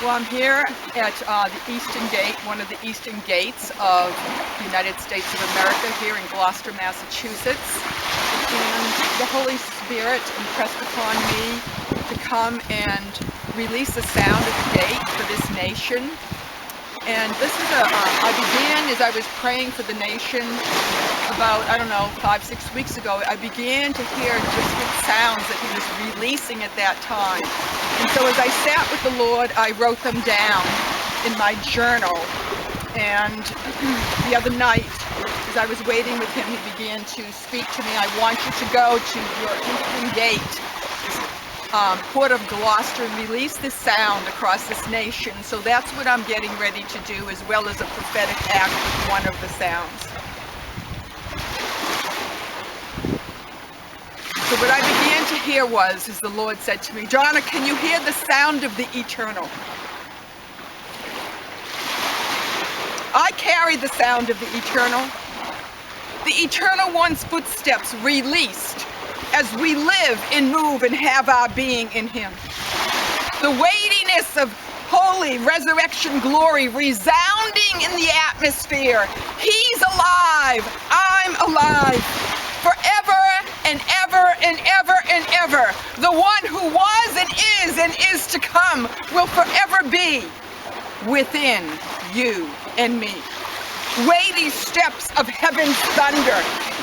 Well, I'm here at the Eastern Gate, one of the eastern gates of the United States of America, here in Gloucester, Massachusetts. And the Holy Spirit impressed upon me to come and release the sound of the gate for this nation. And this is I began as I was praying for the nation about, 5-6 weeks ago. I began to hear distant sounds that he was releasing at that time. And so as I sat with the Lord, I wrote them down in my journal. And the other night, as I was waiting with him, he began to speak to me. I want you to go to your eastern gate, port of Gloucester, and release this sound across this nation. So that's what I'm getting ready to do, as well as a prophetic act with one of the sounds. So what I began to hear was, as the Lord said to me, Donna, can you hear the sound of the eternal? I carry the sound of the eternal. The eternal one's footsteps released as we live and move and have our being in him. The weightiness of holy resurrection glory resounding in the atmosphere. He's alive. I'm alive. Forever and ever and ever and ever. The one who was and is to come will forever be within you and me. Weighty steps of heaven's thunder,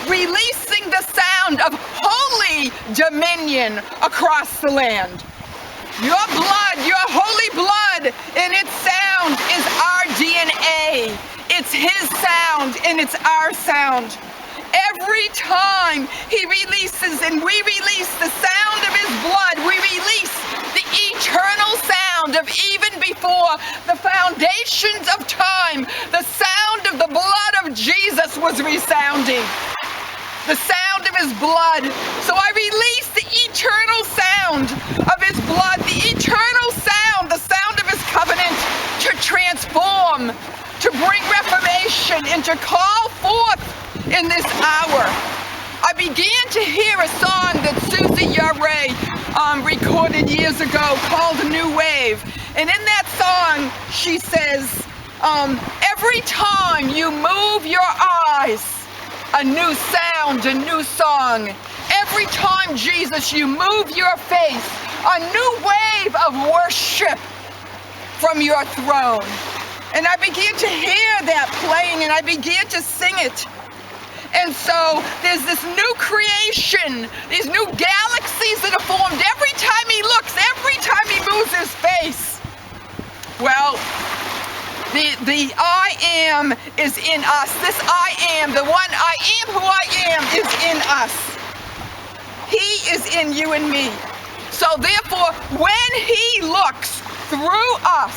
releasing the sound of holy dominion across the land. Your blood, your holy blood, and its sound is our DNA. It's his sound and it's our sound. Every time he releases and we release the sound of his blood, we release the eternal sound of even before the foundations of time. The sound of the blood of Jesus was resounding. The sound of his blood. So I release the eternal sound of his blood, the eternal sound, the sound of his covenant to transform, to bring reformation, and to call forth in this hour. I began to hear a song that Susie Yare recorded years ago called New Wave. And in that song, she says, every time you move your eyes, a new sound, a new song. Every time, Jesus, you move your face, a new wave of worship from your throne. And I began to hear that playing, and I began to sing it. And so there's this new creation, these new galaxies that are formed every time he looks, every time he moves his face. Well, the I am is in us. This I am, the one I am who I am, is in us. He is in you and me. So therefore, when he looks through us,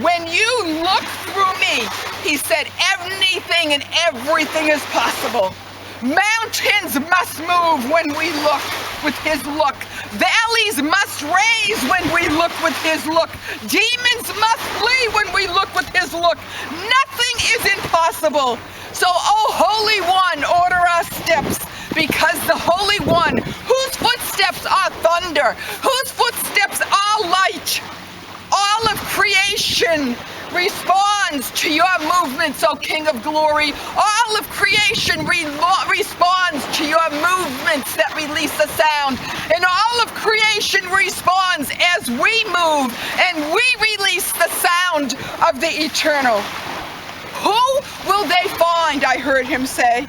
when you look through me, he said, anything and everything is possible. Mountains must move when we look with his look. Valleys must raise when we look with his look. Demons must flee when we look with his look. Nothing is impossible. So, oh Holy One, order our steps, because the Holy One, whose footsteps are thunder, whose footsteps are light, all of creation responds to your movements, O King of Glory. All of creation responds to your movements that release the sound. And all of creation responds as we move and we release the sound of the eternal. Who will they find, I heard him say.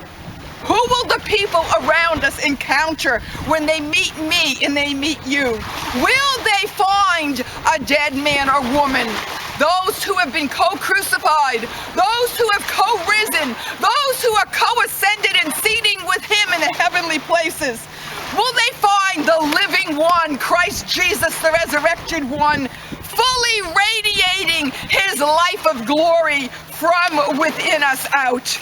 Who will the people around us encounter when they meet me and they meet you? Will they find a dead man or woman? Those who have been co-crucified, those who have co-risen, those who are co-ascended and seating with him in the heavenly places. Will they find the living one, Christ Jesus, the resurrected one, fully radiating his life of glory from within us out?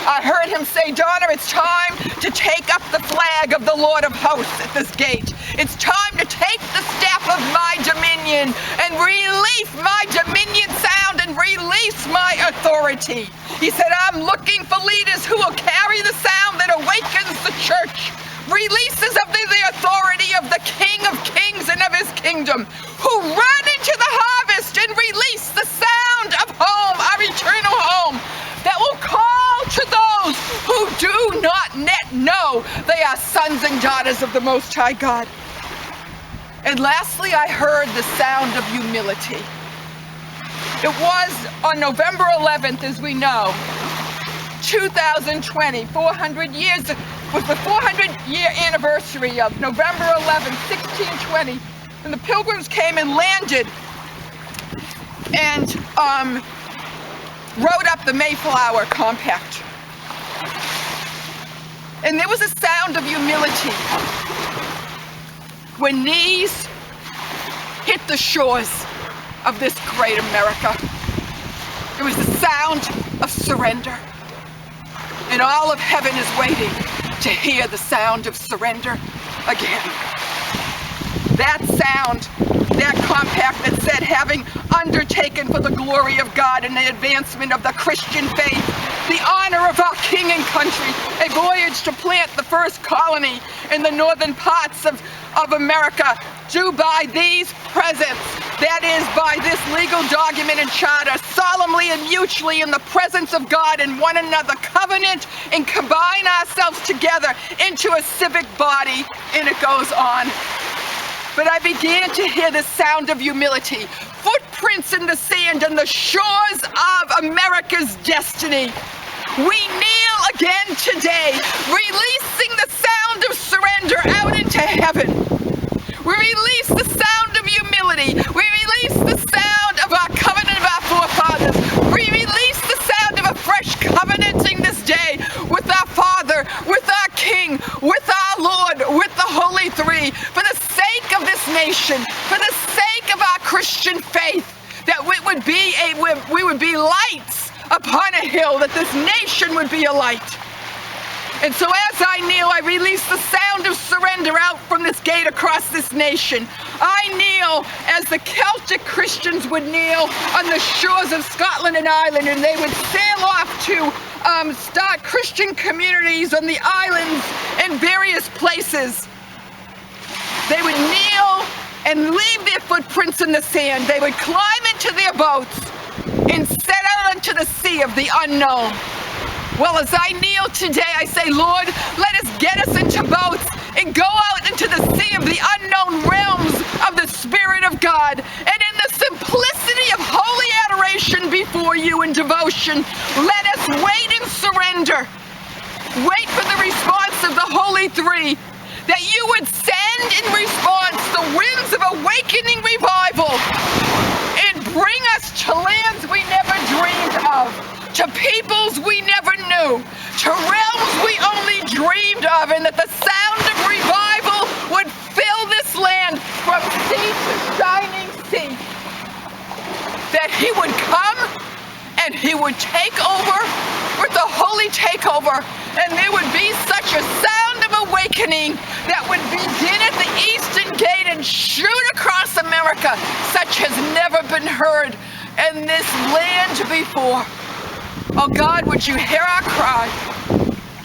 I heard him say, Donna, it's time to take up the flag of the Lord of hosts at this gate. It's time to take the staff of my dominion and release my dominion sound and release my authority. He said, I'm looking for leaders who will carry the sound that awakens the church, releases of the authority of the King of Kings and of his kingdom, who run into the harvest and release the sound of home, our eternal home, that will call to those who do not yet know they are sons and daughters of the Most High God. And lastly, I heard the sound of humility. It was on November 11th, as we know, 2020, 400 years, was the 400-year anniversary of November 11th, 1620, when the Pilgrims came and landed and wrote up the Mayflower Compact. And there was a sound of humility when knees hit the shores of this great America. It was the sound of surrender. And all of heaven is waiting to hear the sound of surrender again. That sound, that compact that said, having undertaken for the glory of God and the advancement of the Christian faith, the honor of our king and country, a voyage to plant the first colony in the northern parts of America, do by these presents, that is, by this legal document and charter, solemnly and mutually in the presence of God and one another, covenant and combine ourselves together into a civic body, and it goes on. But I began to hear the sound of humility, footprints in the sand and the shores of America's destiny. We kneel again today, releasing the sound of surrender out into heaven. We release the sound of humility. We release the sound of our covenant of our forefathers. We release the sound of a fresh covenanting this day with our Father, with our King, with our Lord, with the Holy Three, for the sake of this nation, for the sake of our Christian faith, that we would be lights upon a hill, that this nation would be a light. And so as I kneel, I release the sound of surrender out from this gate across this nation. I kneel as the Celtic Christians would kneel on the shores of Scotland and Ireland, and they would sail off to start Christian communities on the islands and various places. They would kneel and leave their footprints in the sand. They would climb into their boats and set out into the sea of the unknown. Well, as I kneel today, I say, Lord, let us get us into boats and go out into the sea of the unknown realms of the Spirit of God. And in the simplicity of holy adoration before you in devotion, let us wait and surrender. Wait for the response of the Holy Three, that you would send in response the winds of awakening revival and bring us to lands we never dreamed of, to peoples we never knew, to realms we only dreamed of, and that the sound of revival would fill this land from sea to shining sea. That he would come and he would take over with the holy takeover, and there would be such a sound of awakening that would begin at the eastern gate and shoot across America, such has never been heard in this land before. Oh God, would you hear our cry?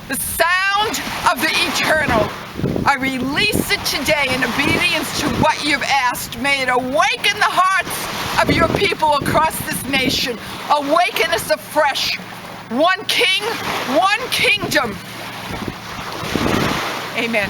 The sound of the eternal. I release it today in obedience to what you've asked. May it awaken the hearts of your people across this nation. Awaken us afresh. One king, one kingdom. Amen.